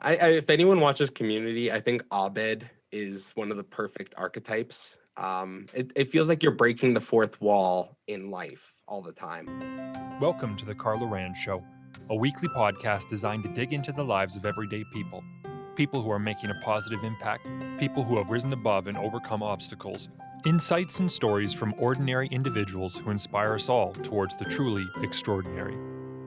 If anyone watches Community, I think Abed is one of the perfect archetypes. It feels like you're breaking the fourth wall in life all the time. Welcome to the Carla Show, a weekly podcast designed to dig into the lives of everyday people. People who are making a positive impact, people who have risen above and overcome obstacles. Insights and stories from ordinary individuals who inspire us all towards the truly extraordinary.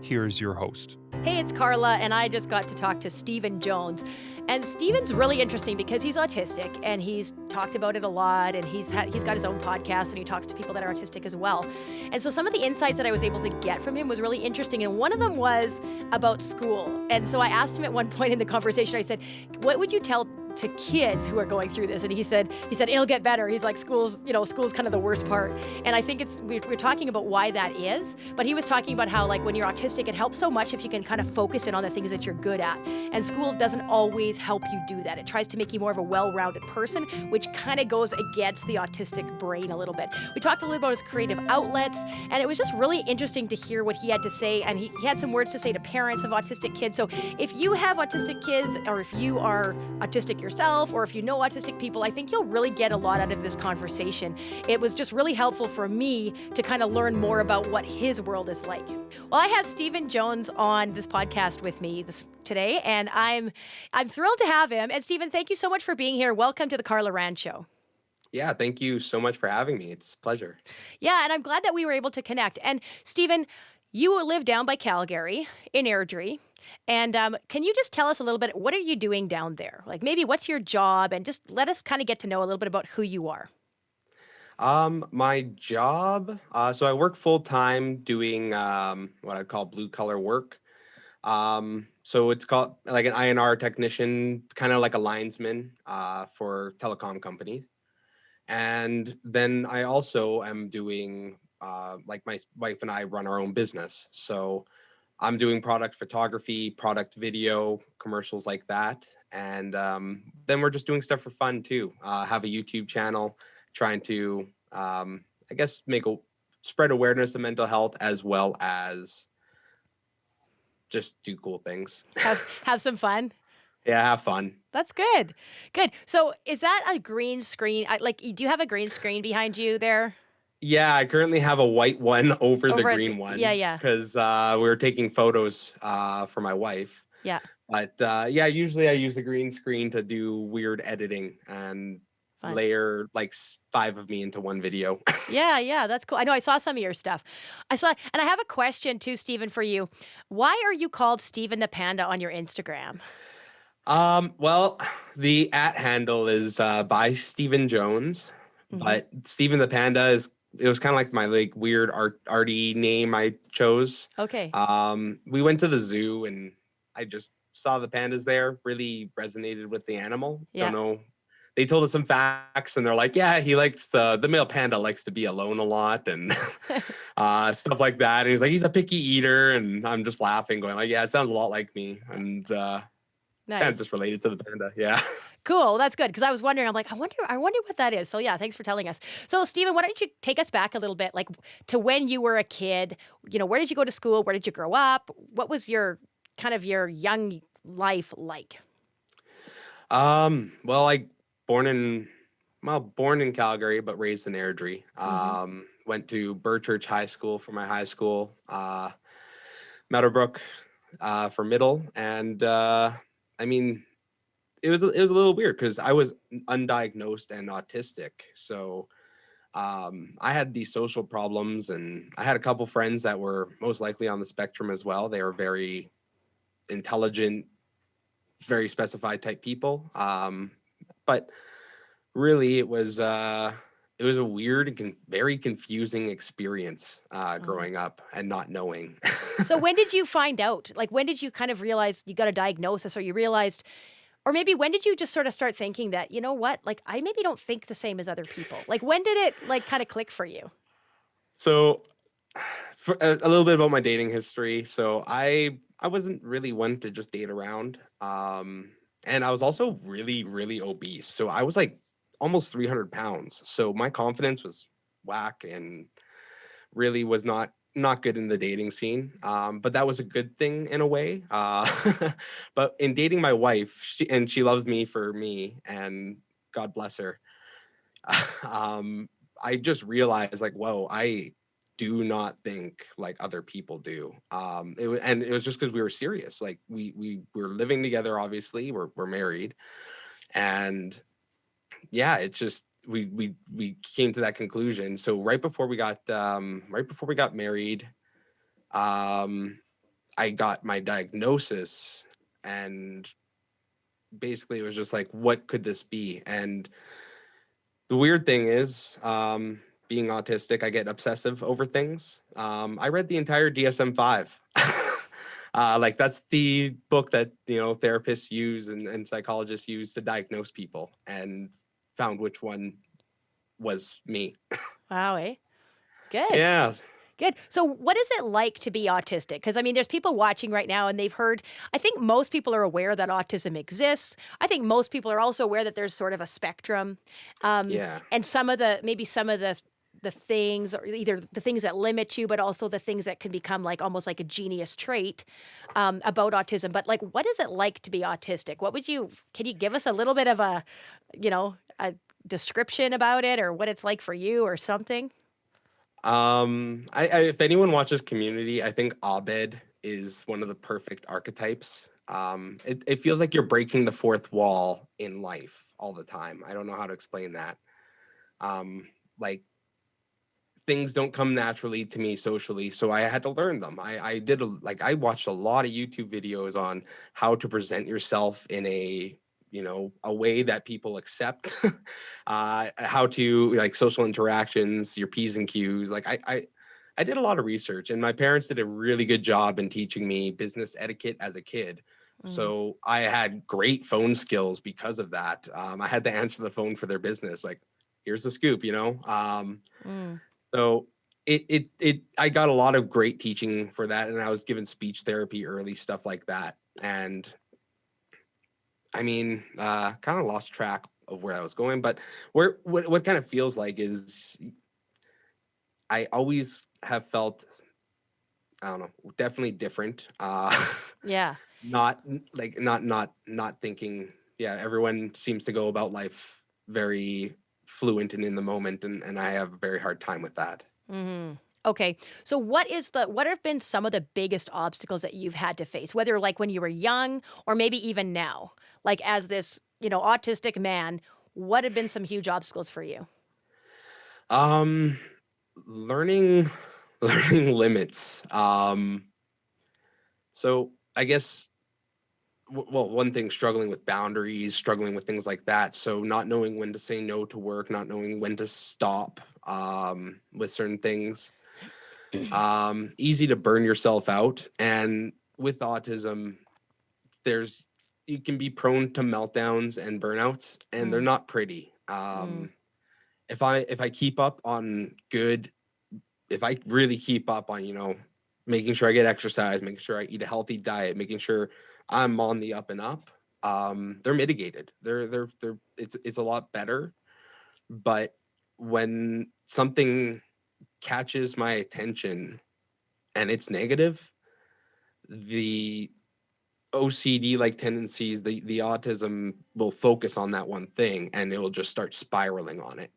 Here's your host. Hey, it's Carla, and I just got to talk to Steven Jones. And Steven's really interesting because he's autistic, and he's talked about it a lot, and he's got his own podcast, and he talks to people that are autistic as well. And so some of the insights that I was able to get from him was really interesting, and one of them was about school. And so I asked him at one point in the conversation, I said, what would you tell to kids who are going through this? And he said it'll get better. He's like, school's kind of the worst part. And I think we're talking about why that is, but he was talking about how, like, when you're autistic, it helps so much if you can kind of focus in on the things that you're good at. And school doesn't always help you do that. It tries to make you more of a well-rounded person, which kind of goes against the autistic brain a little bit. We talked a little about his creative outlets, and it was just really interesting to hear what he had to say. And he had some words to say to parents of autistic kids. So if you have autistic kids, or if you are autistic yourself, or if you know autistic people, I think you'll really get a lot out of this conversation. It was just really helpful for me to kind of learn more about what his world is like. Well, I have Steven Jones on this podcast with me today, and I'm thrilled to have him. And Steven, thank you so much for being here. Welcome to the Carla Rand Show. Yeah, thank you so much for having me. It's a pleasure. Yeah, and I'm glad that we were able to connect. And Steven, you live down by Calgary in Airdrie. And can you just tell us a little bit, what are you doing down there? Like, maybe what's your job, and just let us kind of get to know a little bit about who you are. My job, so I work full time doing what I call blue collar work. So it's called like an INR technician, kind of like a linesman for telecom companies. And then I also am doing, like my wife and I run our own business. So I'm doing product photography, product video, commercials like that. And then we're just doing stuff for fun too. Have a YouTube channel, trying to, I guess, spread awareness of mental health, as well as just do cool things. Have some fun. Yeah, have fun. That's good. Good. So is that a green screen? Do you have a green screen behind you there? Yeah, I currently have a white one over the green one. Yeah. Because we were taking photos for my wife. Yeah. But yeah, usually I use the green screen to do weird editing and layer like 5 of me into one video. Yeah, that's cool. I know I saw some of your stuff. And I have a question too, Steven, for you. Why are you called Steven the Panda on your Instagram? Well, the @ handle is by Steven Jones, but Steven the Panda it was kind of like my like weird arty name I chose. Okay. We went to the zoo and I just saw the pandas there, really resonated with the animal. Yeah. Don't know. They told us some facts and they're like, yeah, he likes, the male panda likes to be alone a lot and stuff like that. And he's like, he's a picky eater. And I'm just laughing, going like, yeah, it sounds a lot like me. And nice. Kind of just related to the panda. Yeah. Cool. That's good. Because I was wondering, I'm like, I wonder what that is. So yeah, thanks for telling us. So Steven, why don't you take us back a little bit, like to when you were a kid, where did you go to school? Where did you grow up? What was your young life like? Well, born in Calgary, but raised in Airdrie. Went to Burchurch High School for my high school, Meadowbrook for middle. And I mean, it was a little weird because I was undiagnosed and autistic. So I had these social problems, and I had a couple friends that were most likely on the spectrum as well. They were very intelligent, very specified type people. But really it was a weird and very confusing experience growing up and not knowing. So when did you find out? Like, when did you kind of realize you got a diagnosis, or you realized, or maybe when did you just sort of start thinking that, you know what, like, I maybe don't think the same as other people? Like, when did it like kind of click for you? So for a little bit about my dating history. So I wasn't really one to just date around. And I was also really, really obese. So I was like almost 300 pounds. So my confidence was whack and really was not not good in the dating scene, but that was a good thing in a way. But in dating my wife, she loves me for me, and God bless her. I just realized, like, whoa, I do not think like other people do. And it was just because we were serious. Like we were living together. Obviously, we're married, and yeah, it's just we came to that conclusion. So right before we got married, I got my diagnosis, and basically it was just like, what could this be? And the weird thing is, being autistic, I get obsessive over things. I read the entire DSM-5. Like that's the book that, therapists use and psychologists use to diagnose people, and found which one was me. Wow, eh? Good. Yeah. Good. So, what is it like to be autistic? Because, I mean, there's people watching right now and they've heard, I think most people are aware that autism exists. I think most people are also aware that there's sort of a spectrum. Yeah. And maybe some of the things, or either the things that limit you, but also the things that can become like almost like a genius trait about autism. But, like, what is it like to be autistic? Can you give us a little bit of a description about it, or what it's like for you, or something? If anyone watches Community, I think Abed is one of the perfect archetypes. It feels like you're breaking the fourth wall in life all the time. I don't know how to explain that. Like things don't come naturally to me socially, so I had to learn them. I watched a lot of YouTube videos on how to present yourself in a way that people accept, how to, like, social interactions, your P's and Q's. Like I did a lot of research, and my parents did a really good job in teaching me business etiquette as a kid. Mm, So I had great phone skills because of that. I had to answer the phone for their business. Like, here's the scoop. mm. So I got a lot of great teaching for that, and I was given speech therapy early, stuff like that. And I mean, kind of lost track of where I was going, but what kind of feels like is I always have felt, I don't know, definitely different. Yeah. Not like not thinking. Yeah, everyone seems to go about life very fluent and in the moment, and I have a very hard time with that. Hmm. Okay. So what have been some of the biggest obstacles that you've had to face, whether like when you were young or maybe even now, like as this, autistic man, what have been some huge obstacles for you? Um, learning learning limits. So I guess well, one thing, struggling with boundaries, struggling with things like that. So not knowing when to say no to work, not knowing when to stop with certain things. Easy to burn yourself out. And with autism, there's you can be prone to meltdowns and burnouts, and they're Mm, not pretty. mm, If I keep up on good, if I really keep up on, making sure I get exercise, making sure I eat a healthy diet, making sure I'm on the up and up, they're mitigated. It's a lot better. But when something catches my attention and it's negative, the OCD like tendencies, the autism will focus on that one thing, and it will just start spiraling on it,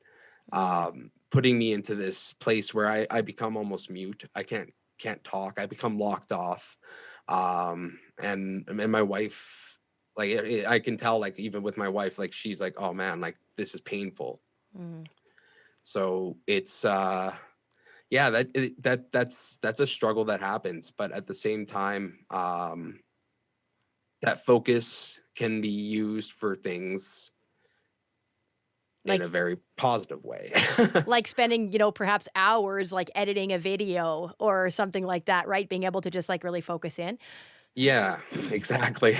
mm. putting me into this place where I become almost mute. I can't talk. I become locked off. And my wife, like I can tell, like even with my wife, like she's like, oh man, like this is painful. Mm. So it's yeah, that's a struggle that happens, but at the same time, that focus can be used for things in a Like very positive way. like spending, perhaps hours like editing a video or something like that, right? Being able to just like really focus in. Yeah, exactly.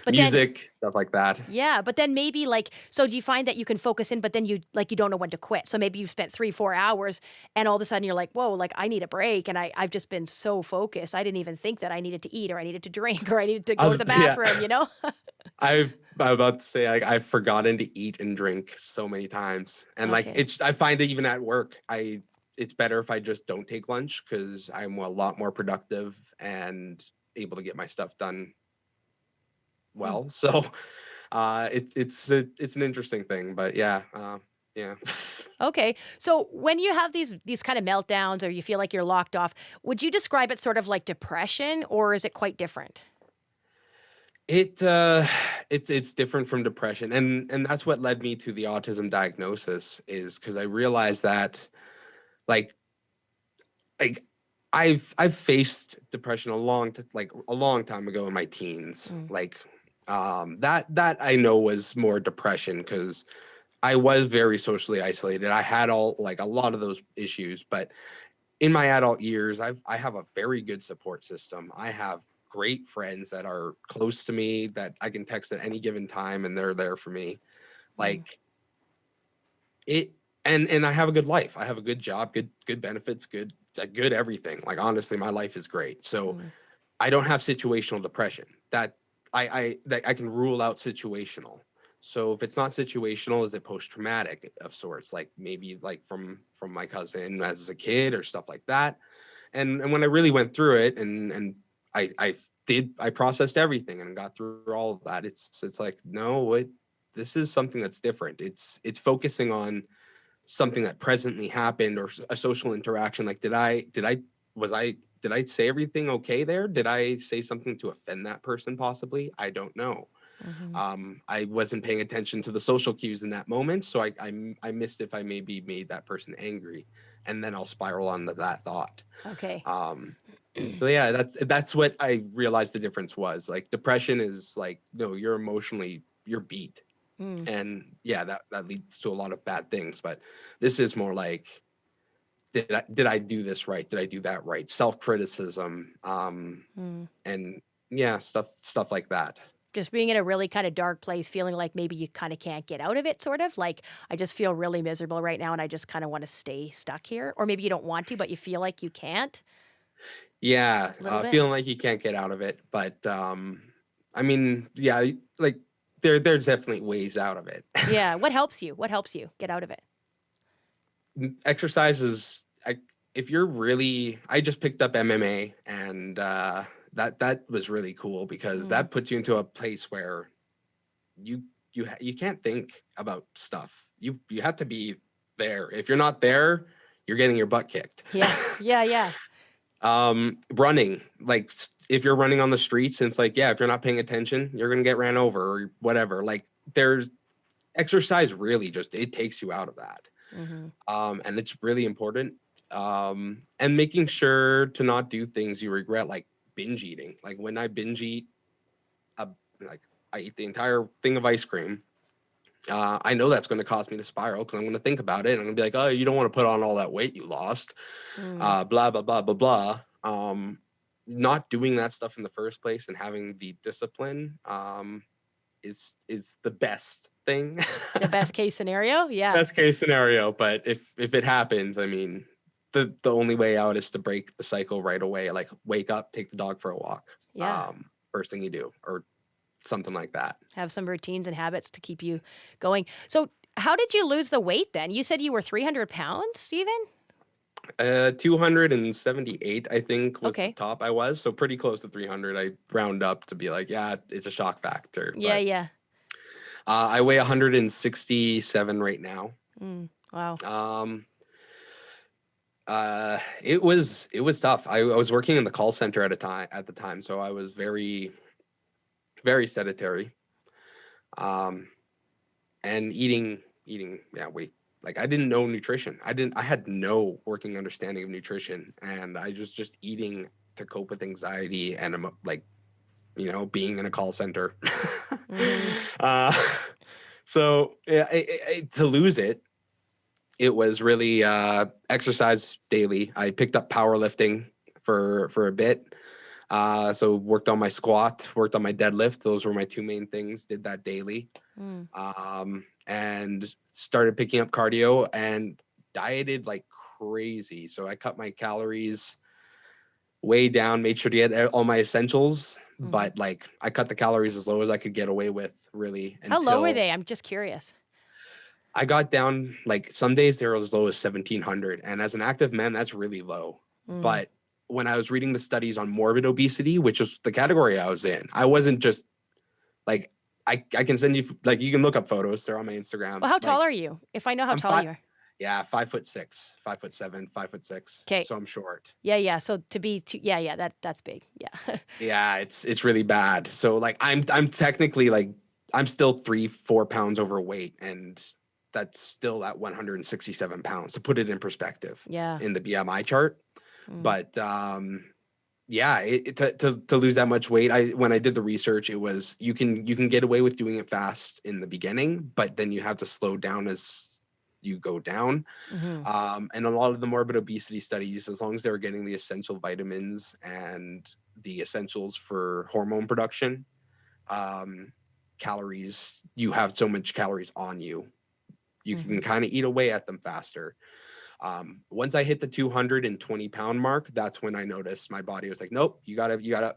But then Music, stuff like that. Yeah, but then maybe like, so do you find that you can focus in, but then you don't know when to quit? So maybe you've spent 3, 4 hours and all of a sudden you're like, whoa, like I need a break. And I've just been so focused. I didn't even think that I needed to eat or I needed to drink or I needed to I go to was the yeah. bathroom? I'm about to say, like, I've forgotten to eat and drink so many times, and like Okay. I find it even at work. it's better if I just don't take lunch because I'm a lot more productive and able to get my stuff done Hmm. well. So it's an interesting thing, but yeah. Okay. So when you have these kind of meltdowns or you feel like you're locked off, would you describe it sort of like depression or is it quite different? It it's different from depression, and that's what led me to the autism diagnosis, is because I realized that like like I've faced depression a long time ago in my teens. Mm. That I know was more depression because I was very socially isolated. I had a lot of those issues, but in my adult years, I have a very good support system. I have great friends that are close to me that I can text at any given time and they're there for me. Mm. Like it and I have a good life. I have a good job, good benefits, good everything. Like honestly, my life is great. So Mm. I don't have situational depression. That I can rule out situational. So if it's not situational, is it post traumatic of sorts? Like maybe like from my cousin as a kid or stuff like that. And when I really went through it and I processed everything and got through all of that, it's like no, this is something that's different. It's focusing on something that presently happened or a social interaction. Like was I did I say everything okay there? Did I say something to offend that person possibly? I don't know. Mhm. I wasn't paying attention to the social cues in that moment, so I missed if I maybe made that person angry, and then I'll spiral onto that thought. Okay. Um, so yeah, that's what I realized the difference was. Like depression is like, no, you're beat. Mm. And yeah, that leads to a lot of bad things. But this is more like, did I do this right? Did I do that right? Self-criticism. Mm. And yeah, stuff like that. Just being in a really kind of dark place, feeling like maybe you kind of can't get out of it, sort of like I just feel really miserable right now and I just kind of want to stay stuck here. Or maybe you don't want to, but you feel like you can't Yeah, a little bit. feeling like you can't get out of it. But I mean, yeah, like there's definitely ways out of it. Yeah. What helps you? What helps you get out of it? Exercise is if you're really, I just picked up MMA, and that was really cool because Mm. that puts you into a place where you can't think about stuff. You have to be there. If you're not there, you're getting your butt kicked. Yeah. Yeah. Yeah. Running, like if you're running on the streets, and it's like, yeah, if you're not paying attention, you're gonna get ran over or whatever. Like there's exercise really just, it takes you out of that. Hmm. And it's really important. And making sure to not do things you regret, like binge eating. Like when I binge eat, a, like I eat the entire thing of ice cream. I know that's going to cause me to spiral because I'm going to think about it and I'm going to be like, oh, you don't want to put on all that weight you lost, Mm. blah, blah, blah, blah, blah. Not doing that stuff in the first place and having the discipline is the best thing. The best case scenario. Yeah. Best case scenario. But if it happens, I mean, the only way out is to break the cycle right away. Like wake up, take the dog for a walk. Yeah. First thing you do, or something like that. Have some routines and habits to keep you going. So, how did you lose the weight then? You said you were 300 pounds, Stephen? 278, I think, was the Okay. top I was. So pretty close to 300. I round up to be like, yeah, it's a shock factor. Yeah. But Yeah. I weigh 167 right now. Mm. Wow. Um, it was tough. I was working in the call center at the time, so I was very, very sedentary. Um, and eating, yeah, wait. Like I didn't know nutrition. I had no working understanding of nutrition, and I was just eating to cope with anxiety and like, being in a call center. Hmm. uh, so yeah, to lose it, it was really exercise daily. I picked up powerlifting for a bit. So worked on my squat, worked on my deadlift. Those were my two main things. Did that daily. Mm. And started picking up cardio and dieted like crazy. So I cut my calories way down, made sure to get all my essentials, Hmm. but like I cut the calories as low as I could get away with, really, How low were until they? I'm just curious. I got down, like some days they were as low as 1700. And as an active man, that's really low. Mm. But when I was reading the studies on morbid obesity, which was the category I was in, I wasn't just like, I can send you, like, you can look up photos. They're on my Instagram. Well, how tall Like, are you? If I know how I'm tall five, you are. yeah, 5'6", 5'7", 5'6". Okay. So I'm short. Yeah. So to be yeah, that's big. Yeah. Yeah, it's really bad. So like I'm technically like I'm still 3-4 pounds overweight, and that's still at 167 pounds to put it in perspective Yeah. in the BMI chart. Mm. But yeah, to lose that much weight, when I did the research, it was you can get away with doing it fast in the beginning, but then you have to slow down as you go down. Mhm. And a lot of the morbid obesity studies, as long as they were getting the essential vitamins and the essentials for hormone production, um, calories, you have so much calories on you, you can Mhm. kind of eat away at them faster. Once I hit the 220-pound mark, that's when I noticed my body was like, nope, you gotta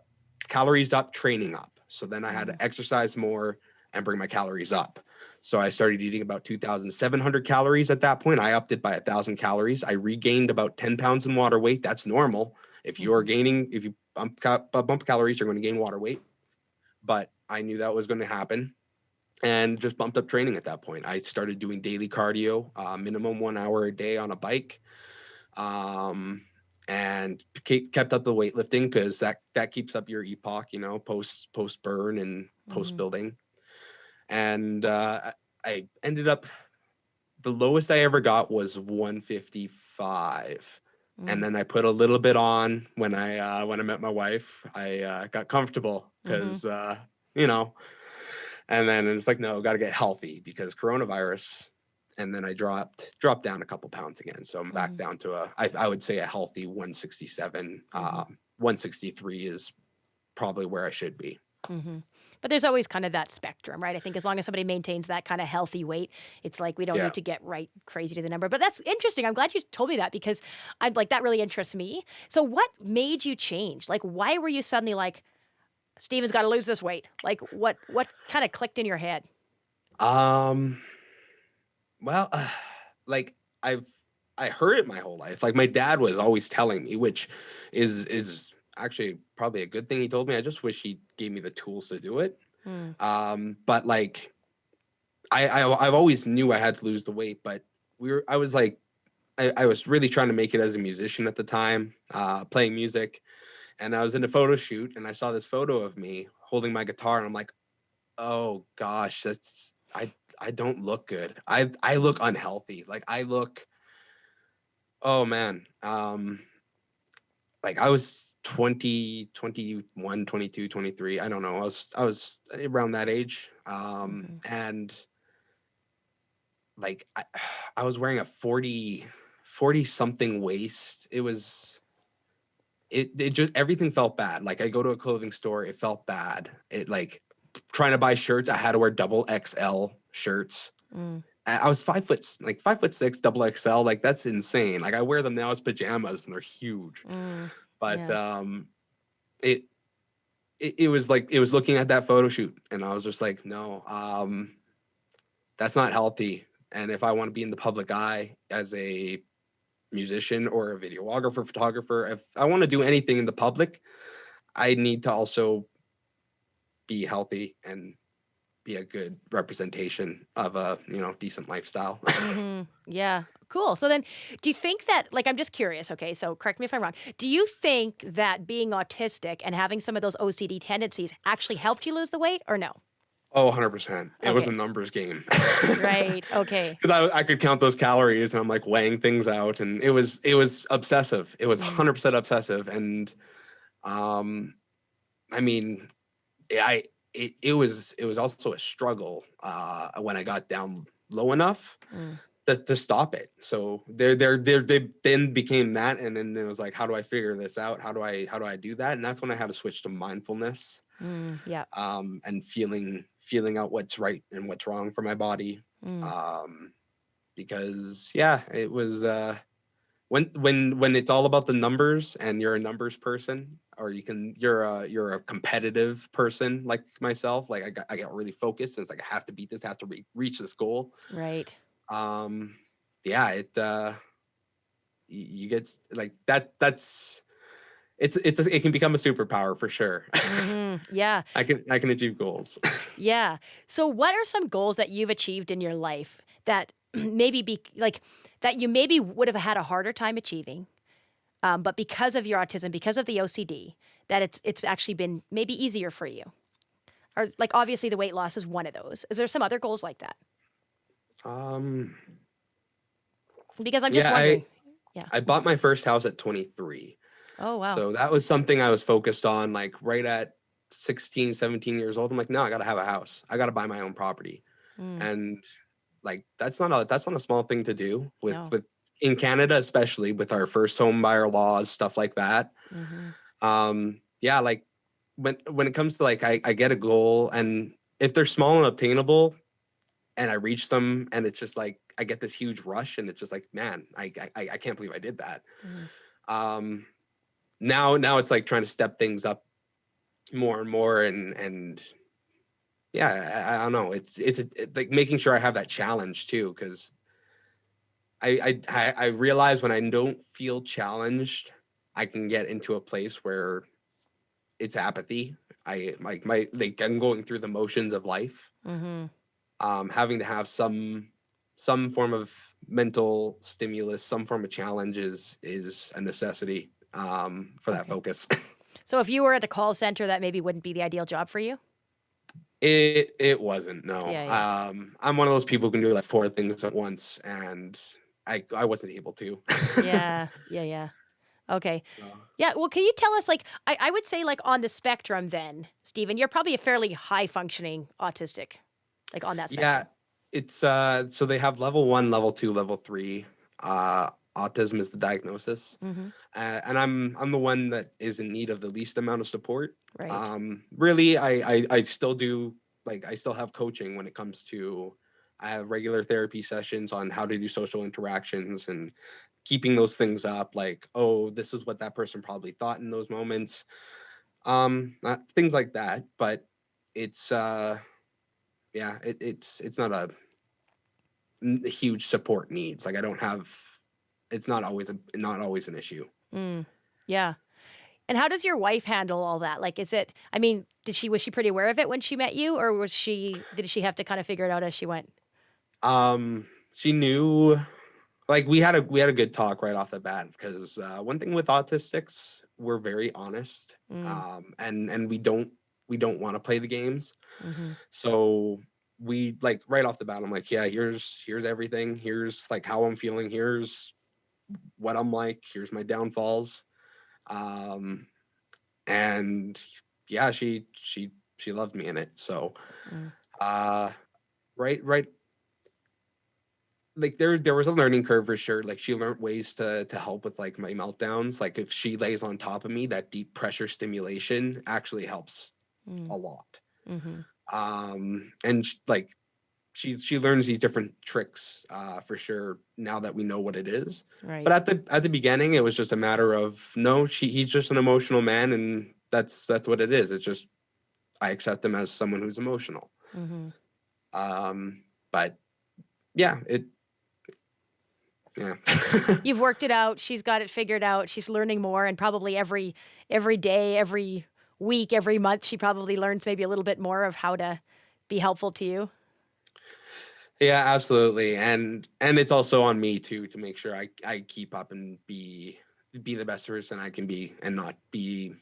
calories up, training up. So then I had Mm. to exercise more and bring my calories up. So I started eating about 2,700 calories at that point. I upped it by 1,000 calories. I regained about 10 pounds in water weight. That's normal. If you are Mhm. gaining, if you bump calories, you're going to gain water weight. But I knew that was going to happen, and just bumped up training at that point. I started doing daily cardio, minimum 1 hour a day on a bike, um, and kept up the weightlifting because that keeps up your EPOC, post burn and post Mhm. building. And I ended up, the lowest I ever got was 155. And Mm. then I put a little bit on when I met my wife. I got comfortable Mhm. because you know and then it's like, no, got to get healthy because coronavirus. And then I dropped down a couple pounds again. So I'm back Mhm. down to I would say a healthy 167. Mhm. 163 is probably where I should be. Mhm. But there's always kind of that spectrum, right? I think as long as somebody maintains that kind of healthy weight, it's like we don't Yeah. need to get right crazy to the number. But that's interesting. I'm glad you told me that because I'm like that really interests me. So what made you change? Like why were you suddenly like Steven's got to lose this weight? Like what kind of clicked in your head? Um, well, like I've I heard it my whole life. Like my dad was always telling me, which is actually probably a good thing he told me. I just wish he gave me the tools to do it. Mm. But like I've always knew I had to lose the weight, but I was like, I was really trying to make it as a musician at the time, playing music. And I was in a photo shoot and I saw this photo of me holding my guitar. And I'm like, oh gosh, I don't look good. I look unhealthy. Like I look, oh man. Like I was 20, 21, 22, 23. I don't know. I was around that age. Mhm. And like I was wearing a 40 something waist. It just, everything felt bad. Like I go to a clothing store, it felt bad. It like trying to buy shirts, I had to wear double XL shirts. Mm. I was 5 foot, like 5'6", double XL. Like that's insane. Like I wear them now as pajamas and they're huge. Mm. But Yeah. it it was like, it was looking at that photo shoot and I was just like, no, that's not healthy. And if I want to be in the public eye as a musician or a videographer, photographer, if I want to do anything in the public, I need to also be healthy and be a good representation of a, decent lifestyle. Mhm. Yeah. Cool. So then do you think that like I'm just curious, okay? So correct me if I'm wrong. Do you think that being autistic and having some of those OCD tendencies actually helped you lose the weight or no? Oh, 100%. It was a Okay. numbers game. Right. Okay. Because I could count those calories and I'm like weighing things out, and it was obsessive. It was Mm. 100% obsessive. And um, I mean, I it was also a struggle when I got down low enough Mm. to stop it. So they then became that, and then it was like, how do I figure this out? How do I do that? And that's when I had to switch to mindfulness, Mm. Yeah. and feeling out what's right and what's wrong for my body. Mm. Um, because yeah, it was when it's all about the numbers and you're a numbers person, or you're a competitive person like myself. Like I got really focused, and it's like I have to beat this, have to reach this goal. Right. Um, yeah, you get like that's it can become a superpower for sure. Yeah. I can achieve goals. Yeah. So what are some goals that you've achieved in your life that maybe be like that you maybe would have had a harder time achieving, but because of your autism, because of the OCD, that it's actually been maybe easier for you? Or like obviously the weight loss is one of those. Is there some other goals like that? Um, Because I'm just yeah, wondering. Yeah. I bought my first house at 23. Oh wow. So that was something I was focused on like right at 16, 17 years old. I'm like, no, I got to have a house. I got to buy my own property. Mm, And like that's not a small thing to do no. with in Canada, especially with our first home buyer laws, stuff like that. Mm-hmm. Yeah, like when it comes to like I get a goal, and if they're small and obtainable and I reach them, and it's just like I get this huge rush, and it's just like, man, I can't believe I did that. Mm-hmm. Um now it's like trying to step things up more and more, and yeah, I don't know, like making sure I have that challenge too, because I realize when I don't feel challenged, I can get into a place where it's apathy. I like like I'm going through the motions of life. Mm-hmm. Having to have some form of mental stimulus, some form of challenge is a necessity for that Okay. focus. So if you were at a call center, that maybe wouldn't be the ideal job for you? It wasn't, no. Yeah, yeah. I'm one of those people who can do like four things at once, and I wasn't able to. Yeah. Yeah, yeah. Okay. So Yeah, well, can you tell us, like, I would say, like, on the spectrum, then, Stephen, you're probably a fairly high functioning autistic, like on that yeah, spectrum. it's so they have level 1, level 2, level 3. Autism is the diagnosis. Hmm. And I'm the one that is in need of the least amount of support. Right. Really, I still do, like, I still have coaching when it comes to, I have regular therapy sessions on how to do social interactions and keeping those things up. Like, oh, this is what that person probably thought in those moments. Things like that. But it's yeah, it's not a huge support needs. Like I don't have. It's not always an issue. Mm. Yeah. And how does your wife handle all that? Like, is it, I mean, was she pretty aware of it when she met you, or did she have to kind of figure it out as she went? She knew, like we had a good talk right off the bat, because one thing with autistics, we're very honest, Mm. and we don't want to play the games. Mm-hmm. So we, like, right off the bat, I'm like, yeah, here's everything. Here's like how I'm feeling. Here's what I'm like. Here's my downfalls. Um, and yeah, she loved me in it. So Mm. uh, right, like there was a learning curve for sure. Like she learned ways to help with like my meltdowns. Like if she lays on top of me, that deep pressure stimulation actually helps Mm. a lot. Mm-hmm. And like she learns these different tricks for sure now that we know what it is. But Right. at the beginning, it was just a matter of, no, he's just an emotional man, and that's what it is. It's just I accept him as someone who's emotional. Mm-hmm. But yeah, yeah. You've worked it out. She's got it figured out. She's learning more, and probably every day, every week, every month, she probably learns maybe a little bit more of how to be helpful to you. Yeah, absolutely. And it's also on me too to make sure I keep up and be the best person I can be, and not be,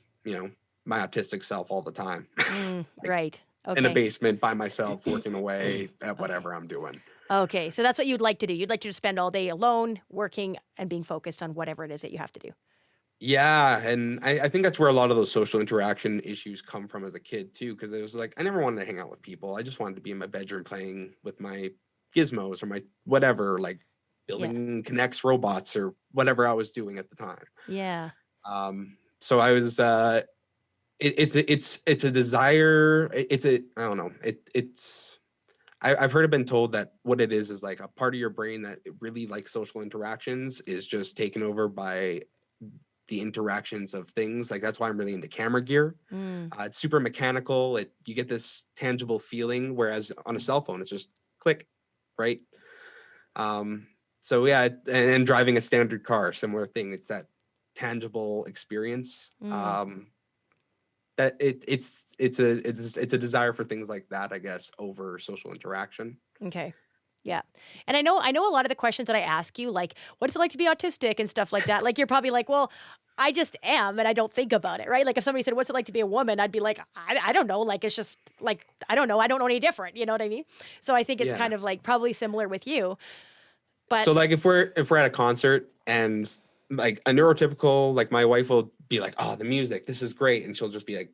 my autistic self all the time. Mm, Like right. in a Okay. basement by myself working away at Okay. whatever I'm doing. Okay. So that's what you'd like to do. You'd like to just spend all day alone, working and being focused on whatever it is that you have to do. Yeah, and I think that's where a lot of those social interaction issues come from as a kid too, because it was like I never wanted to hang out with people. I just wanted to be in my bedroom playing with my gizmos or my whatever, like Yeah. building Connects robots or whatever I was doing at the time. Yeah. So I was it's a desire. It's a, I don't know. I've heard it been told that what it is like a part of your brain that really likes social interactions is just taken over by the interactions of things. Like that's why I'm really into camera gear. Mm, It's super mechanical. You get this tangible feeling, whereas on a cell phone it's just click, right? Um, so yeah, and driving a standard car, similar thing. It's that tangible experience. Mm. That it's a desire for things like that, I guess, over social interaction. Okay. Yeah. And I know a lot of the questions that I ask you, like, "What is it like to be autistic?" and stuff like that, like, you're probably like, "Well, I just am, and I don't think about it," right? Like, if somebody said, "What's it like to be a woman?" I'd be like, I don't know, like, it's just, like, I don't know any different," you know what I mean? So I think it's Yeah. kind of, like, probably similar with you, but So like if we're at a concert and like a neurotypical, like my wife will be like, "Oh, the music, this is great," and she'll just be like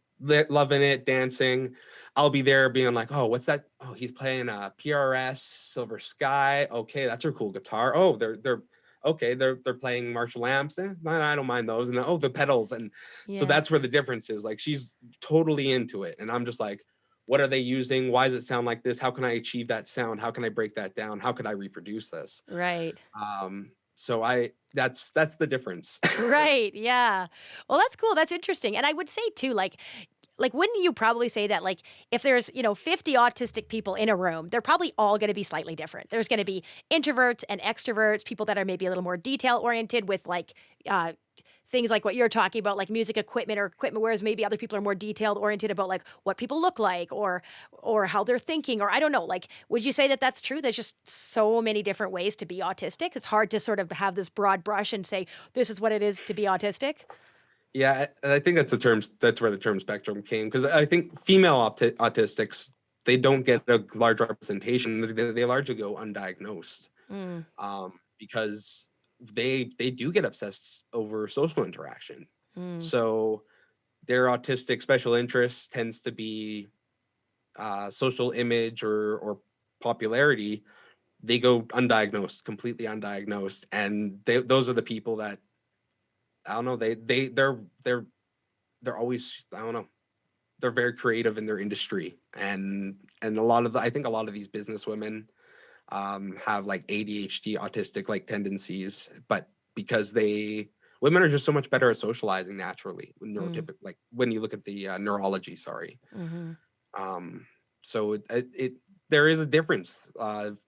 loving it, dancing. I'll be there being like, "Oh, what's that? Oh, he's playing a PRS Silver Sky. Okay, that's her cool guitar. Oh, they're okay. They're playing Marshall amps. I don't mind those. And oh, the pedals. And so yeah. that's where the difference is. Like she's totally into it, and I'm just like, what are they using? Why does it sound like this? How can I achieve that sound? How can I break that down? How could I reproduce this? Right. So that's the difference. Right, yeah. Well, that's cool, that's interesting, and I would say too, like, wouldn't you probably say that, like, if there's, 50 autistic people in a room, they're probably all gonna be slightly different. There's gonna be introverts and extroverts, people that are maybe a little more detail-oriented with, like, uh, things like what you're talking about, like music equipment or equipment, whereas maybe other people are more detailed-oriented about, like, what people look like or how they're thinking, or I don't know, like, would you say that that's true? There's just so many different ways to be autistic? It's hard to sort of have this broad brush and say, "This is what it is to be autistic?" Yeah, and I think that's where the term spectrum came, because I think female autistics, they don't get a large representation. They largely go undiagnosed, Mm, because they do get obsessed over social interaction. mm, So their autistic special interest tends to be social image or popularity. They go undiagnosed, completely undiagnosed, and those are the people that I don't know. They're always, I don't know. They're very creative in their industry, and I think a lot of these business women have like ADHD, autistic like tendencies, but because women are just so much better at socializing naturally, mm, neurotypic, like when you look at the neurology, sorry. mhm. Um, so there is a difference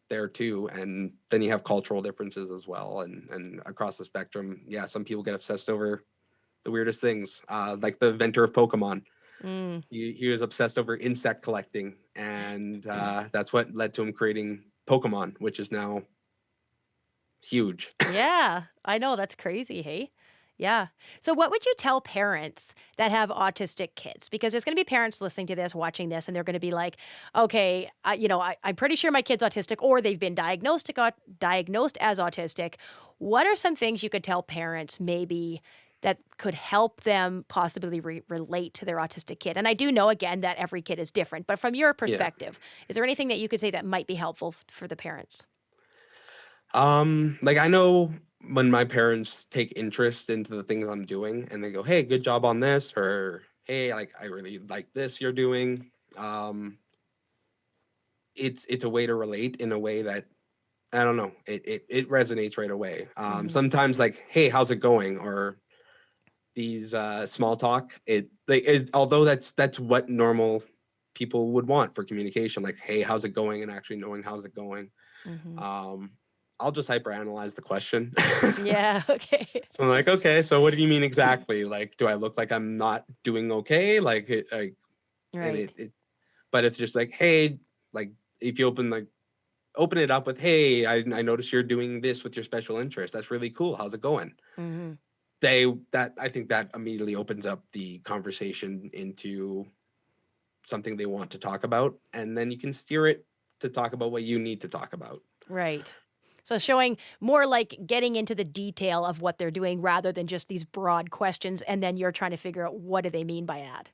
there too, and then you have cultural differences as well, and across the spectrum. Yeah, some people get obsessed over the weirdest things, like the inventor of Pokemon. Mm. He was obsessed over insect collecting, and that's what led to him creating Pokemon, which is now huge. Yeah, I know, that's crazy, hey? Yeah. So what would you tell parents that have autistic kids? Because there's gonna be parents listening to this, watching this, and they're gonna be like, "Okay, I'm pretty sure my kid's autistic," or they've been diagnosed as autistic. What are some things you could tell parents maybe that could help them possibly relate to their autistic kid? And I do know, again, that every kid is different, but from your Yeah. perspective, is there anything that you could say that might be helpful for the parents? Like I know when my parents take interest into the things I'm doing and they go, "Hey, good job on this," or "Hey, like I really like this you're doing." Um, it's a way to relate in a way that I don't know. It resonates right away. Mhm. Sometimes like, "Hey, how's it going?" or these small talk. Although that's what normal people would want for communication. Like, "Hey, how's it going?" and actually knowing how's it going. Mhm. Um, I'll just hyperanalyze the question. Yeah, okay. So I'm like, okay, so what do you mean exactly? Like, do I look like I'm not doing okay? Like, and Right. but it's just like, hey, like if you open it up with, hey, I noticed you're doing this with your special interest. That's really cool. How's it going? Mhm. I think that immediately opens up the conversation into something they want to talk about, and then you can steer it to talk about what you need to talk about. Right. So showing more like getting into the detail of what they're doing rather than just these broad questions, and then you're trying to figure out what do they mean by that.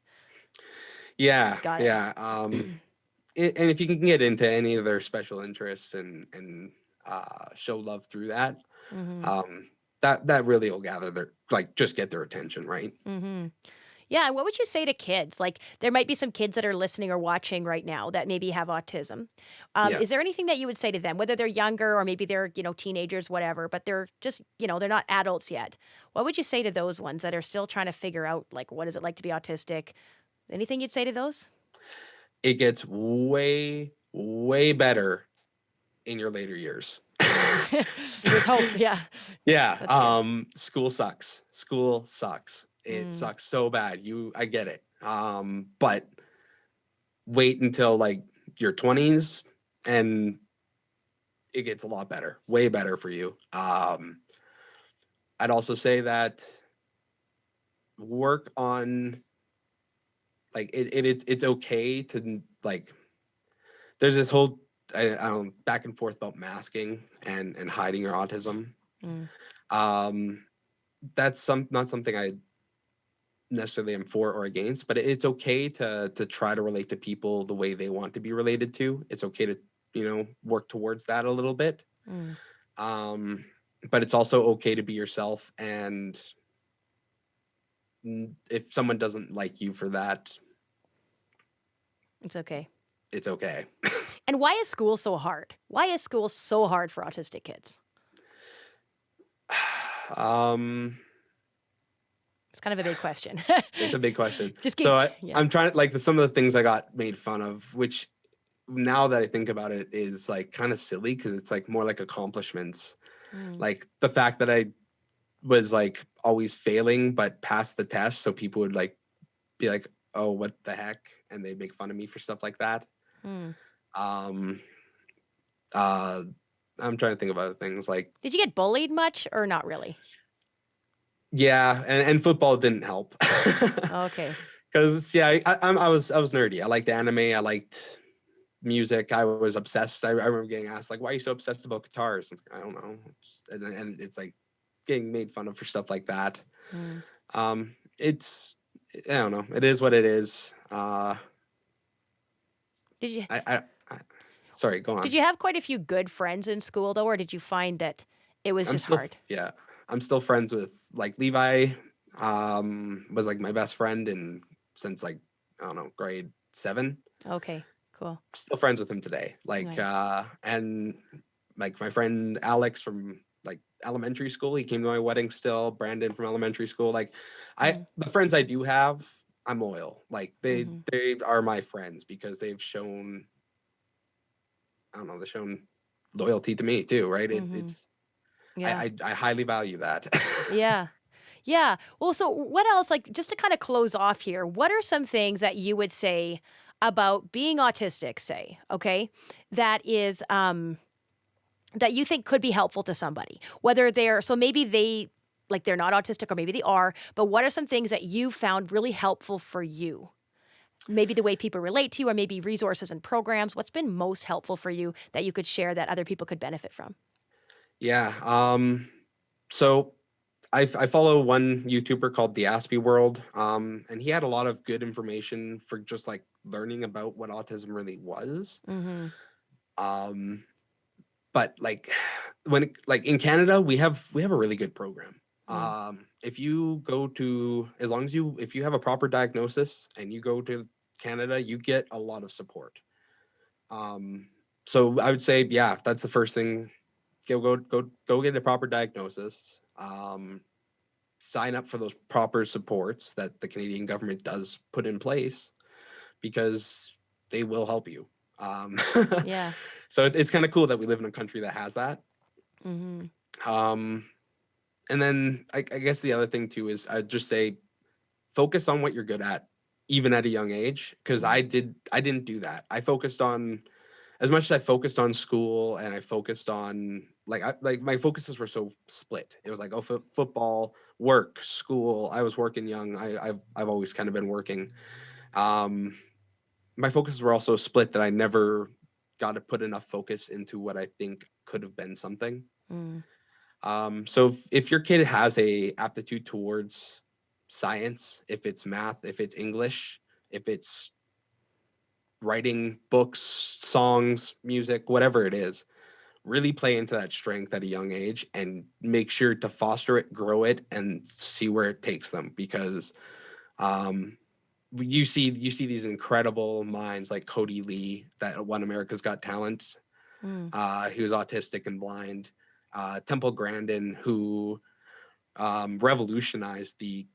Yeah, Got it. yeah. And if you can get into any of their special interests and show love through that, Mhm. um, that really will gather their like just get their attention, right? Mhm. Yeah, and what would you say to kids? Like, there might be some kids that are listening or watching right now that maybe have autism. Yeah. Is there anything that you would say to them, whether they're younger or maybe they're, teenagers, whatever, but they're just, they're not adults yet? What would you say to those ones that are still trying to figure out, like, what is it like to be autistic? Anything you'd say to those? It gets way better in your later years. There's hope. Yeah. Yeah. That's good. School sucks. School sucks. It Mm, sucks so bad. I get it. But wait until like your 20s and it gets a lot better, way better for you. I'd also say that work on like it's okay to like there's this whole I don't back and forth about masking and hiding your autism. mm, Um, that's not something I necessarily am for or against, but it's okay to try to relate to people the way they want to be related to. It's okay to work towards that a little bit. mm. Um, but it's also okay to be yourself, and if someone doesn't like you for that, It's okay. it's okay. And why is school so hard? Why is school so hard for autistic kids? um It's kind of a big question. it's a big question. Just So keep, yeah. I'm trying to like some of the things I got made fun of, which now that I think about it is like kind of silly because it's like more like accomplishments. Mm, Like the fact that I was like always failing but passed the test, so people would like be like, "Oh, what the heck?" and they'd make fun of me for stuff like that. mm. Um uh I'm trying to think of other things like Did you get bullied much or not really? yeah, and football didn't help. Okay. Because yeah, I was nerdy. I liked anime. I liked music. I was obsessed. I remember getting asked like, "Why are you so obsessed about guitars?" And I don't know. And it's like getting made fun of for stuff like that. Mm. It's I don't know. It is what it is. Did you I sorry. Go did on. you have quite a few good friends in school though, or did you find that it was I'm just still hard? yeah. I'm still friends with like Levi. Was like my best friend and since like I don't know grade 7. Okay, cool. Still friends with him today. Like Nice. and like my friend Alex from like elementary school, he came to my wedding still. Brandon from elementary school. Like Mm, the friends I do have, I'm loyal. Like mm-hmm. they are my friends because they've shown I don't know, they've shown loyalty to me too, right? Mm-hmm. It's Yeah. I highly value that. Yeah. Yeah. Well, so what else, like, just to kind of close off here, what are some things that you would say about being autistic, say, okay, that is, that you think could be helpful to somebody? Whether they're, so maybe they, like, they're not autistic or maybe they are, but what are some things that you found really helpful for you? Maybe the way people relate to you, or maybe resources and programs. What's been most helpful for you that you could share that other people could benefit from? Yeah. So I follow one YouTuber called the Aspie World. And he had a lot of good information for just like learning about what autism really was. Mm-hmm. Um, but like like in Canada, we have a really good program. Mm, If you go to as long as if you have a proper diagnosis and you go to Canada, you get a lot of support. Um, so I would say, yeah, that's the first thing. Go get a proper diagnosis. Sign up for those proper supports that the Canadian government does put in place because they will help you. Um, yeah. so it's kind of cool that we live in a country that has that. Mm-hmm. Um, and then I guess the other thing too is I'd just say focus on what you're good at, even at a young age. Because Mm, I didn't do that. I focused on as much as I focused on school and I focused on like my focuses were so split. It was like football, work, school. I was working young. I've always kind of been working. Um, my focuses were also split that I never got to put enough focus into what I think could have been something. mm, So if your kid has a aptitude towards science, if it's math, if it's English, if it's writing books, songs, music, whatever it is, really play into that strength at a young age and make sure to foster it, grow it, and see where it takes them. Because um, you see these incredible minds like Cody Lee that won America's Got Talent. mm, He was autistic and blind. Temple Grandin, who revolutionized the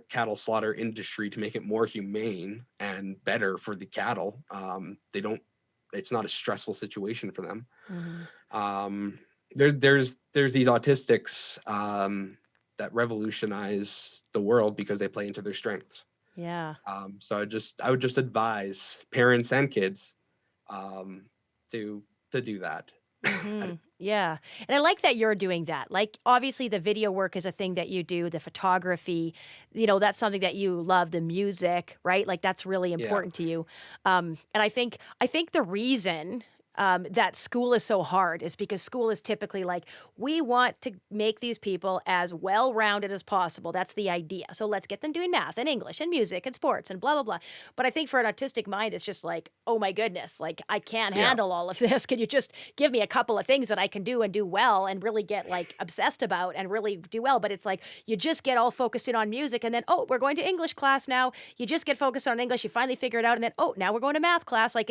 cattle slaughter industry to make it more humane and better for the cattle. It's not a stressful situation for them. mm-hmm. Um, there's these autistics that revolutionize the world because they play into their strengths. Yeah. So I would just advise parents and kids to do that. Hmm. Yeah. And I like that you're doing that. Like, obviously, the video work is a thing that you do, the photography, that's something that you love, the music, right? Like, that's really Yeah. important to you. And I think the reason that school is so hard is because school is typically like, we want to make these people as well rounded as possible. That's the idea. So let's get them doing math and English and music and sports and blah, blah, blah. But I think for an autistic mind, it's just like, oh my goodness, like I can't Yeah. handle all of this. Can you just give me a couple of things that I can do and do well and really get like obsessed about and really do well? But it's like, you just get all focused in on music and then, oh, we're going to English class now. You just get focused on English. You finally figure it out. And then, oh, now we're going to math class. Like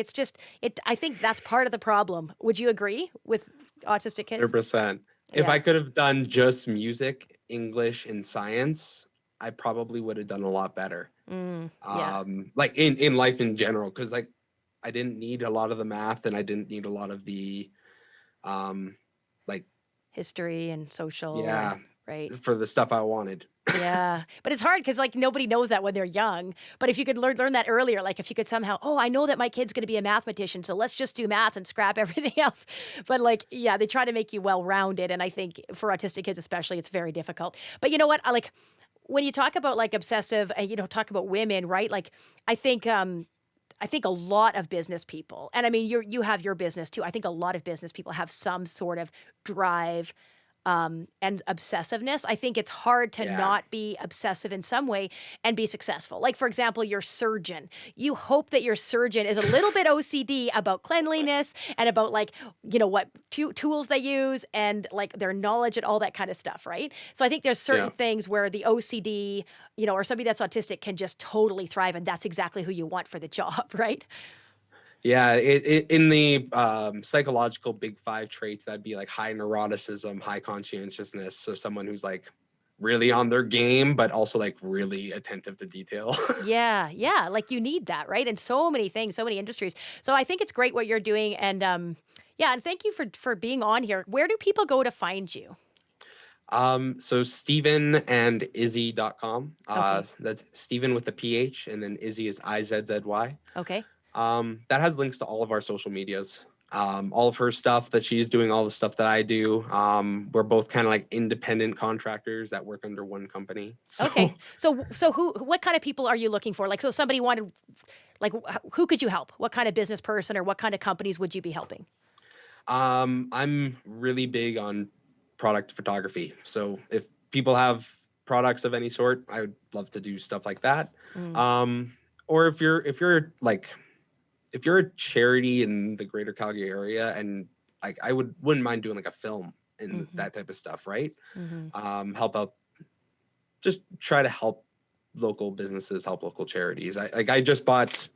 I think that's part of the problem. Would you agree with autistic kids? 100%. If Yeah. I could have done just music, English, and science, I probably would have done a lot better. Yeah. Like in life in general, because like I didn't need a lot of the math and I didn't need a lot of the like History and social. yeah, Right. for the stuff I wanted. Yeah. But it's hard because like nobody knows that when they're young. But if you could learn that earlier, like if you could somehow, oh, I know that my kid's going to be a mathematician, so let's just do math and scrap everything else. But like, yeah, they try to make you well-rounded. And I think for autistic kids especially, it's very difficult. But you know what? Like when you talk about like obsessive and, talk about women, right? Like I think a lot of business people, and I mean, you have your business too. I think a lot of business people have some sort of drive and obsessiveness. I think it's hard to Yeah. not be obsessive in some way and be successful. Like, for example, your surgeon. You hope that your surgeon is a little bit OCD about cleanliness and about like, what tools they use and like their knowledge and all that kind of stuff, right? So I think there's certain Yeah. things where the OCD, or somebody that's autistic can just totally thrive, and that's exactly who you want for the job, right? Yeah, in the psychological big five traits, that'd be like high neuroticism, high conscientiousness. So someone who's like really on their game, but also like really attentive to detail. Yeah, yeah, like you need that, right? And so many things, so many industries. So I think it's great what you're doing, and yeah, and thank you for being on here. Where do people go to find you? So StevenandIzzy.com. Okay. That's Steven with the PH, and then Izzy is IZZY. Okay. That has links to all of our social medias. All of her stuff that she's doing, all the stuff that I do. We're both kind of like independent contractors that work under one company. So, Okay. So what kind of people are you looking for? Like, so somebody wanted, like, who could you help? What kind of business person or what kind of companies would you be helping? I'm really big on product photography. So if people have products of any sort, I would love to do stuff like that. Or if you're a charity in the greater Calgary area, and like I wouldn't mind doing like a film and that type of stuff, right? Help out, just try to help local businesses, help local charities. I just bought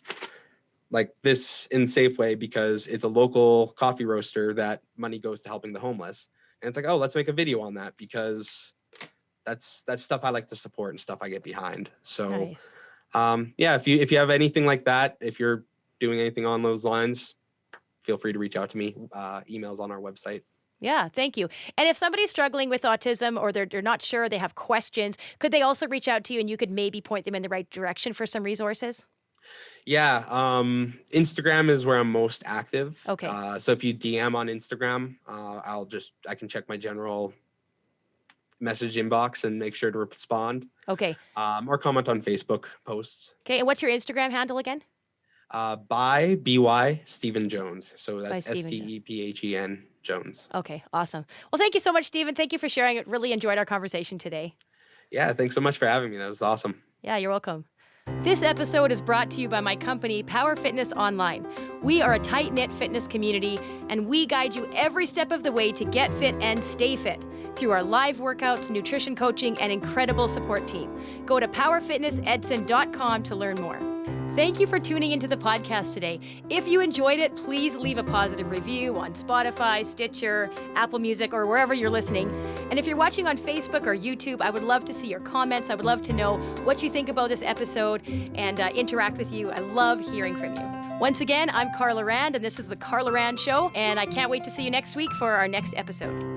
like this in Safeway because it's a local coffee roaster that money goes to helping the homeless. And it's like, oh, let's make a video on that because that's stuff I like to support and stuff I get behind. So Nice. yeah, if you have anything like that, if you're doing anything on those lines, feel free to reach out to me. Emails on our website. Yeah, thank you. And if somebody's struggling with autism or they're not sure, they have questions, could they also reach out to you and you could maybe point them in the right direction for some resources? Yeah, Instagram is where I'm most active. Okay. So if you DM on Instagram, I can check my general message inbox and make sure to respond. Okay. Or comment on Facebook posts. Okay. And what's your Instagram handle again? By BY Steven Jones. So By that's Steven Jones. STEPHEN Jones. Okay. Awesome. Well, thank you so much, Steven. Thank you for sharing it. Really enjoyed our conversation today. Yeah, thanks so much for having me. That was awesome. Yeah, you're welcome. This episode is brought to you by my company, Power Fitness Online. We are a tight-knit fitness community, and we guide you every step of the way to get fit and stay fit through our live workouts, nutrition coaching, and incredible support team. Go to powerfitnessedson.com to learn more. Thank you for tuning into the podcast today. If you enjoyed it, please leave a positive review on Spotify, Stitcher, Apple Music, or wherever you're listening. And if you're watching on Facebook or YouTube, I would love to see your comments. I would love to know what you think about this episode and interact with you. I love hearing from you. Once again, I'm Carla Rand, and this is The Carla Rand Show, and I can't wait to see you next week for our next episode.